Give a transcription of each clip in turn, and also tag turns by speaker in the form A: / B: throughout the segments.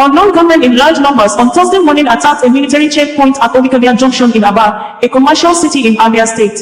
A: Unknown gunmen in large numbers on Thursday morning attacked a military checkpoint at Obikabia Junction in Aba, a commercial city in Abia State.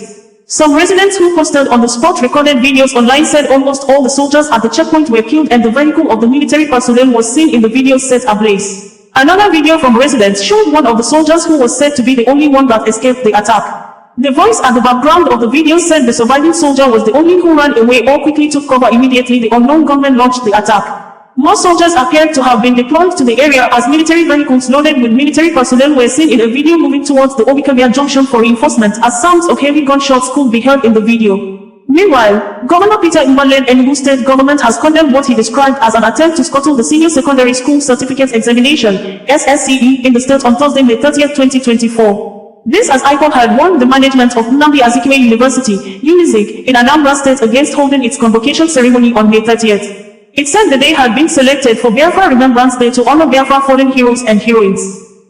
A: Some residents who posted on the spot recorded videos online said almost all the soldiers at the checkpoint were killed and the vehicle of the military personnel was seen in the video set ablaze. Another video from residents showed one of the soldiers who was said to be the only one that escaped the attack. The voice at the background of the video said the surviving soldier was the only who ran away or quickly took cover immediately the unknown gunmen launched the attack. More soldiers appeared to have been deployed to the area as military vehicles loaded with military personnel were seen in a video moving towards the Obikabia Junction for reinforcement as sounds of heavy gunshots could be heard in the video. Meanwhile, Governor Peter Mbaled Enugu State government has condemned what he described as an attempt to scuttle the Senior Secondary School Certificate Examination (SSCE) in the state on Thursday, May 30, 2024. This as IPOB had warned the management of Nnamdi Azikiwe University, UNIZIK, in Anambra State against holding its convocation ceremony on May 30th. It said the day had been selected for Biafra Remembrance Day to honor Biafra fallen heroes and heroines.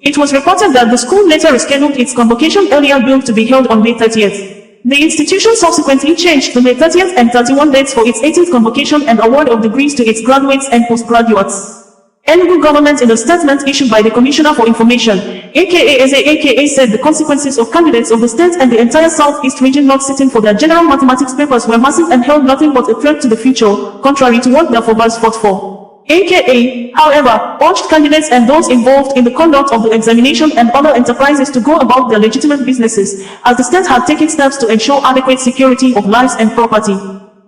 A: It was reported that the school later rescheduled its convocation earlier billed to be held on May 30th. The institution subsequently changed the May 30th and 31 dates for its 18th convocation and award of degrees to its graduates and postgraduates. Enugu government in a statement issued by the Commissioner for Information, aka Eze aka said the consequences of candidates of the state and the entire southeast region not sitting for their general mathematics papers were massive and held nothing but a threat to the future, contrary to what their forebears fought for. AKA, however, urged candidates and those involved in the conduct of the examination and other enterprises to go about their legitimate businesses, as the state had taken steps to ensure adequate security of lives and property.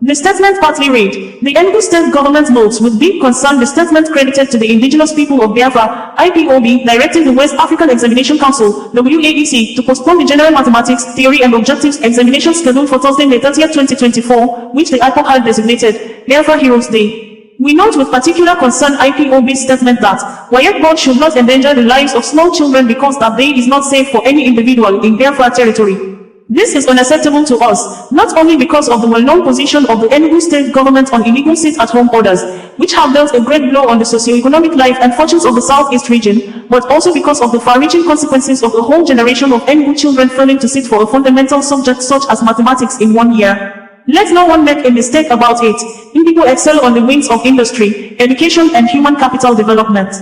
A: The statement partly read, the Enugu State government notes with deep concern the statement credited to the indigenous people of Biafra, IPOB, directing the West African Examination Council, WAEC, to postpone the General Mathematics, Theory and Objectives examination scheduled for Thursday, May 30, 2024, which the IPOB had designated Biafra Heroes Day. We note with particular concern IPOB's statement that WAEC board should not endanger the lives of small children because that day is not safe for any individual in Biafra territory. This is unacceptable to us, not only because of the well-known position of the Enugu State government on illegal sit-at-home orders, which have dealt a great blow on the socio-economic life and fortunes of the southeast region, but also because of the far-reaching consequences of a whole generation of Enugu children failing to sit for a fundamental subject such as mathematics in 1 year. Let no one make a mistake about it. Indigo excel on the wings of industry, education and human capital development.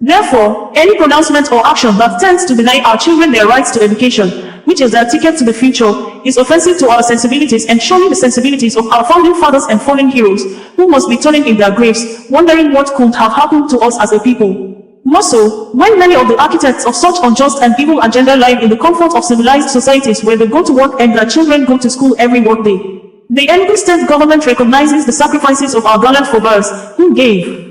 A: Therefore, any pronouncement or action that tends to deny our children their rights to education, which is their ticket to the future, is offensive to our sensibilities and showing the sensibilities of our founding fathers and fallen heroes, who must be turning in their graves, wondering what could have happened to us as a people. More so, when many of the architects of such unjust and evil agenda live in the comfort of civilized societies where they go to work and their children go to school every workday. The Enugu State government recognizes the sacrifices of our gallant forebears, who gave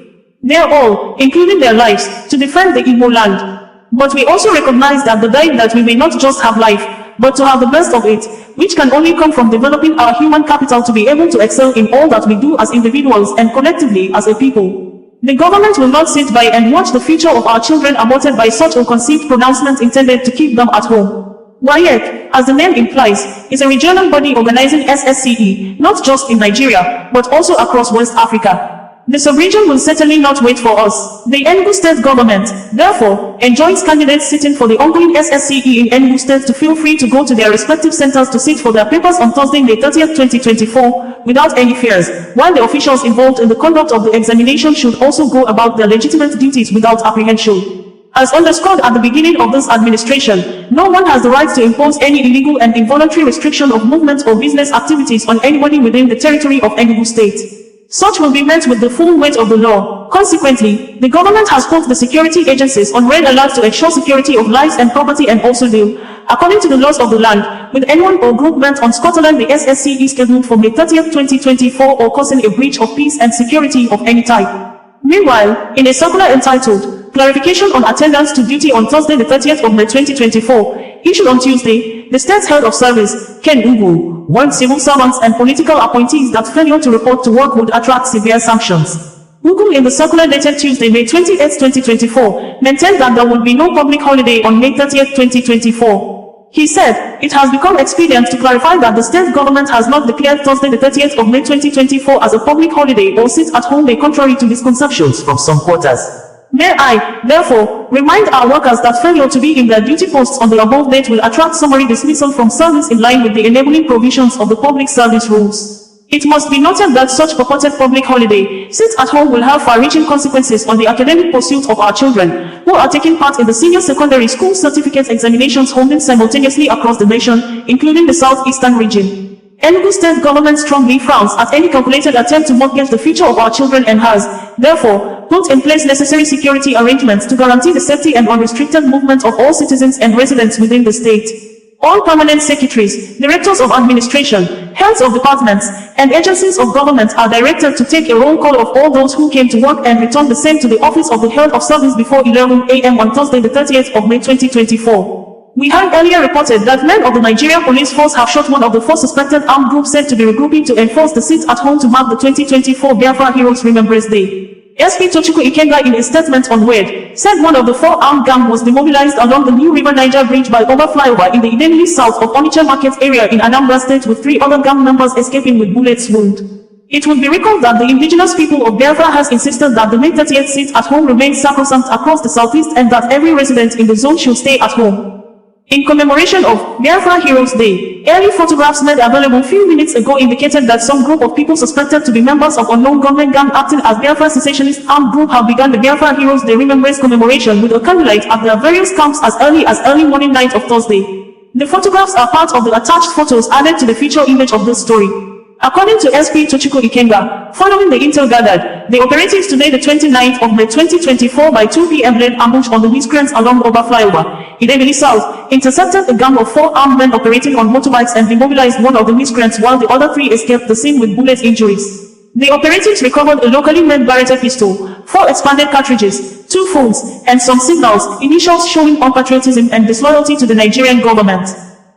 A: their all, including their lives, to defend the Igbo land. But we also recognize that the die that we may not just have life, but to have the best of it, which can only come from developing our human capital to be able to excel in all that we do as individuals and collectively as a people. The government will not sit by and watch the future of our children aborted by such a conceived pronouncement intended to keep them at home. WAEC, as the name implies, is a regional body organizing SSCE, not just in Nigeria, but also across West Africa. The sub-region will certainly not wait for us. The Enugu State government, therefore, enjoins candidates sitting for the ongoing SSCE in Enugu State to feel free to go to their respective centers to sit for their papers on Thursday, May 30, 2024, without any fears, while the officials involved in the conduct of the examination should also go about their legitimate duties without apprehension. As underscored at the beginning of this administration, no one has the right to impose any illegal and involuntary restriction of movement or business activities on anybody within the territory of Enugu State. Such will be met with the full weight of the law. Consequently, the government has put the security agencies on red alert to ensure security of lives and property and also deal, according to the laws of the land, with anyone or group bent on scuttling the SSCE scheduled for May 30, 2024 or causing a breach of peace and security of any type. Meanwhile, in a circular entitled, Clarification on Attendance to Duty on Thursday the 30th of May 2024, issued on Tuesday, the state's head of service, Ken Ugu, warned civil servants and political appointees that failure to report to work would attract severe sanctions. Ugu in the circular dated Tuesday, May 28, 2024, maintained that there would be no public holiday on May 30, 2024. He said, it has become expedient to clarify that the state government has not declared Thursday the 30th of May 2024 as a public holiday or sit-at-home day contrary to misconceptions from some quarters. May I, therefore, remind our workers that failure to be in their duty posts on the above date will attract summary dismissal from service in line with the enabling provisions of the Public Service Rules. It must be noted that such purported public holiday, sit at home, will have far-reaching consequences on the academic pursuits of our children, who are taking part in the senior secondary school certificate examinations holding simultaneously across the nation, including the southeastern region. Enugu State government strongly frowns at any calculated attempt to mortgage the future of our children and has, therefore, put in place necessary security arrangements to guarantee the safety and unrestricted movement of all citizens and residents within the state. All permanent secretaries, directors of administration, heads of departments, and agencies of government are directed to take a roll call of all those who came to work and return the same to the office of the head of service before 11 a.m. on Thursday the 30th of May 2024. We had earlier reported that men of the Nigeria Police Force have shot one of the four suspected armed groups said to be regrouping to enforce the sit at home to mark the 2024 Biafra Heroes Remembrance Day. SP Tochukwu Ikenga, in a statement on WED, said one of the four armed gang was demobilized along the New River Niger Bridge by over flyover in the Idemili south of Onitsha Market area in Anambra State, with 3 other gang members escaping with bullets wound. It would be recalled that the indigenous people of Biafra has insisted that the May 30th sit at home remains sacrosanct across the southeast and that every resident in the zone should stay at home. In commemoration of Biafra Heroes Day, early photographs made available few minutes ago indicated that some group of people suspected to be members of unknown gunmen gang acting as Biafra secessionist armed group have begun the Biafra Heroes Day Remembrance commemoration with a candlelight at their various camps as early morning night of Thursday. The photographs are part of the attached photos added to the feature image of this story. According to SP Tochukwu Ikenga, following the intel gathered, the operatives today the 29th of May 2024 by 2 p.m. led ambush on the miscreants along Oba Flyover, Idemili South, intercepted a gang of 4 armed men operating on motorbikes and demobilized one of the miscreants while the other 3 escaped the scene with bullet injuries. The operatives recovered a locally made Barretta pistol, 4 expanded cartridges, 2 phones, and some signals, initials showing unpatriotism and disloyalty to the Nigerian government.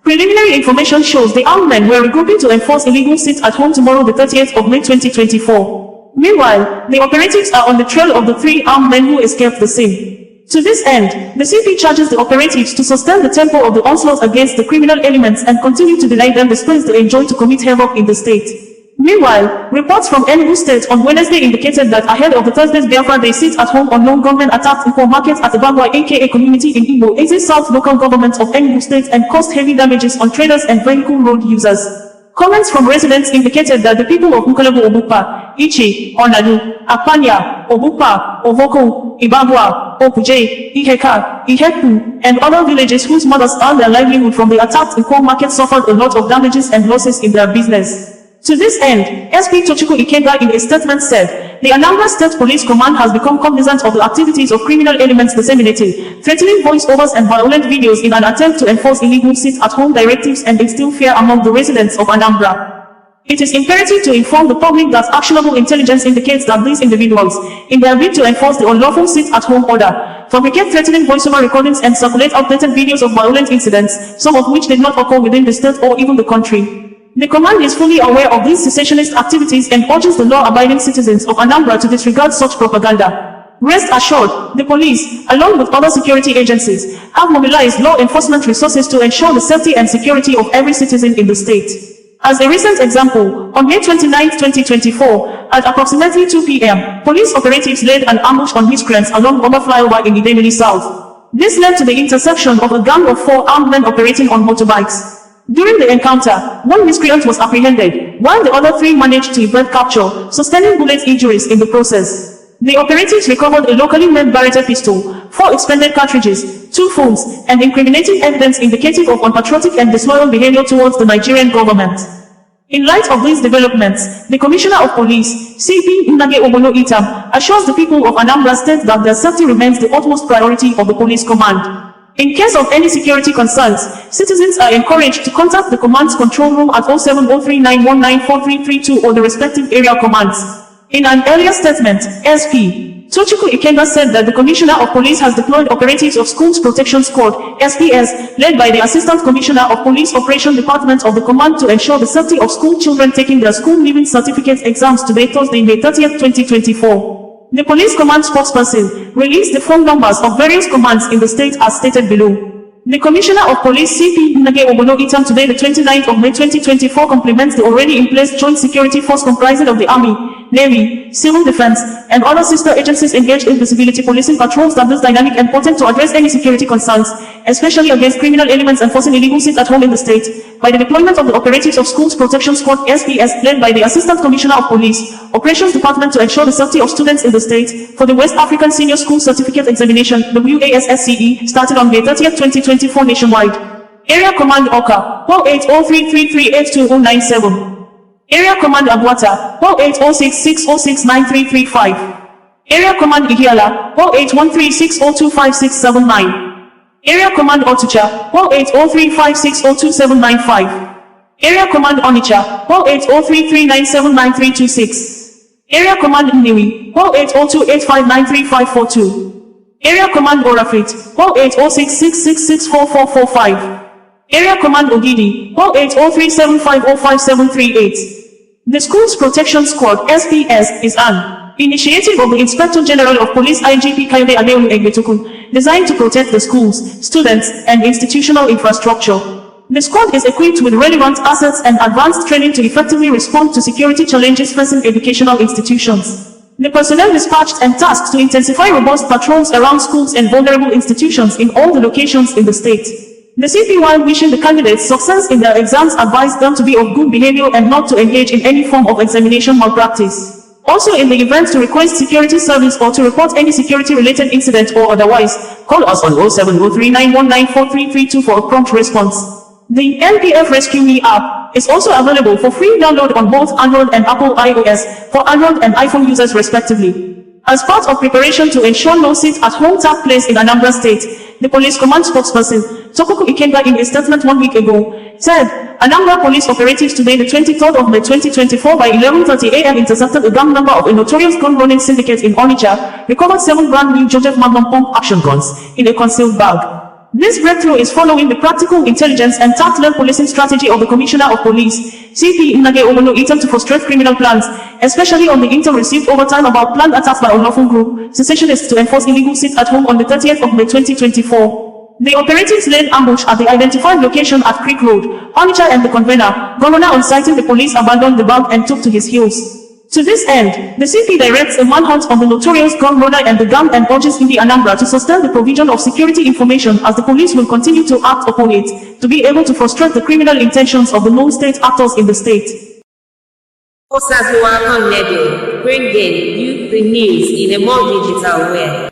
A: Preliminary information shows the armed men were regrouping to enforce illegal sit at home tomorrow the 30th of May 2024. Meanwhile, the operatives are on the trail of the 3 armed men who escaped the scene. To this end, the CP charges the operatives to sustain the tempo of the onslaught against the criminal elements and continue to deny them the space they enjoy to commit havoc in the state. Meanwhile, reports from Enugu State on Wednesday indicated that ahead of the Thursday's Biafra Day sit at home unknown gunmen attacked Nko Market at the Bagwa aka community in Igbo, Eze South local government of Enugu State and caused heavy damages on traders and vehicle road users. Comments from residents indicated that the people of Nkelebu Obupa, Ichi, Onadu, Apanya, Obupa, Ovoko, Ibagwa, Opuje, Iheka, Ihepu, and other villages whose mothers earned their livelihood from the attacked Nko Market suffered a lot of damages and losses in their business. To this end, SP Tochukwu Ikenga in a statement said, the Anambra State Police Command has become cognizant of the activities of criminal elements disseminating, threatening voice-overs and violent videos in an attempt to enforce illegal sit-at-home directives and instill fear among the residents of Anambra. It is imperative to inform the public that actionable intelligence indicates that these individuals, in their bid to enforce the unlawful sit-at-home order, fabricate threatening voice-over recordings and circulate outdated videos of violent incidents, some of which did not occur within the state or even the country. The command is fully aware of these secessionist activities and urges the law-abiding citizens of Anambra to disregard such propaganda. Rest assured, the police, along with other security agencies, have mobilized law enforcement resources to ensure the safety and security of every citizen in the state. As a recent example, on May 29, 2024, at approximately 2 p.m., police operatives laid an ambush on miscreants along Oba Flyover in Idemili South. This led to the interception of a gang of 4 armed men operating on motorbikes. During the encounter, 1 miscreant was apprehended, while the other 3 managed to evade capture, sustaining bullet injuries in the process. The operatives recovered a locally made Barretta pistol, 4 expended cartridges, 2 phones, and incriminating evidence indicative of unpatriotic and disloyal behavior towards the Nigerian government. In light of these developments, the Commissioner of Police, CP Nnage Obono Itam, assures the people of Anambra State that their safety remains the utmost priority of the police command. In case of any security concerns, citizens are encouraged to contact the command's control room at 07039194332 or the respective area commands. In an earlier statement, SP Tochukwu Ikenga said that the Commissioner of Police has deployed operatives of Schools Protection Squad, SPS, led by the Assistant Commissioner of Police Operation Department of the Command to ensure the safety of school children taking their school leaving certificate exams today Thursday, May 30th, 2024. The police command spokesperson released the phone numbers of various commands in the state as stated below. The Commissioner of Police CP Nnage Obono Itam today the 29th of May 2024 compliments the already in place Joint Security Force comprising of the Army, Navy, Civil Defense, and other sister agencies engaged in visibility policing patrols that is dynamic and potent to address any security concerns, especially against criminal elements enforcing illegal sit-at-home in the state, by the deployment of the Operatives of Schools Protection Squad (SPS) led by the Assistant Commissioner of Police, Operations Department to ensure the safety of students in the state, for the West African Senior School Certificate Examination (WASSCE) started on May 30, 2024 nationwide. Area Command Oka, 08033382097. Area Command Abuata, 08066069335. Area Command Ihiala, 08136025679. Area Command Otucha, 08035602795. Area Command Onitsha, 08033979326. Area Command Nniwi, 08028593542. Area Command Orafit, 08066664445. Area Command Ogidi, 08037505738. The Schools Protection Squad (SPS) is an initiative of the Inspector General of Police IGP Kayode Adeolu Egbetukun, designed to protect the schools, students, and institutional infrastructure. The squad is equipped with relevant assets and advanced training to effectively respond to security challenges facing educational institutions. The personnel dispatched and tasked to intensify robust patrols around schools and vulnerable institutions in all the locations in the state. The CP, while wishing the candidates success in their exams, advised them to be of good behavior and not to engage in any form of examination malpractice. Also, in the event to request security service or to report any security-related incident or otherwise, call us on 07039194332 for a prompt response. The NPF Rescue Me app is also available for free download on both Android and Apple iOS for Android and iPhone users respectively. As part of preparation to ensure no sit-at-home took place in Anambra State, the police command spokesperson, Tokuku Ikenga, in a statement 1 week ago, said, Anambra police operatives today, the 23rd of May 2024 by 11:30 a.m. intercepted a gang member of a notorious gun-running syndicate in Onitsha, recovered 7 brand new Joseph Magnum pump action guns in a concealed bag. This breakthrough is following the practical intelligence and tact-led policing strategy of the Commissioner of Police, CP Nnage Omonu Itam, to frustrate criminal plans, especially on the intel received over time about planned attacks by unlawful group secessionists to enforce illegal sit-at-home on the 30th of May 2024. The operatives laid ambush at the identified location at Creek Road, Onitsha, and the convener, Governor, on sighting the police, abandoned the bag and took to his heels. To this end, the CP directs a manhunt on the notorious gun runner and the gang and urges Indi Anambra to sustain the provision of security information as the police will continue to act upon it, to be able to frustrate the criminal intentions of the known state actors in the state.
B: Bringing you the news in a more digital way.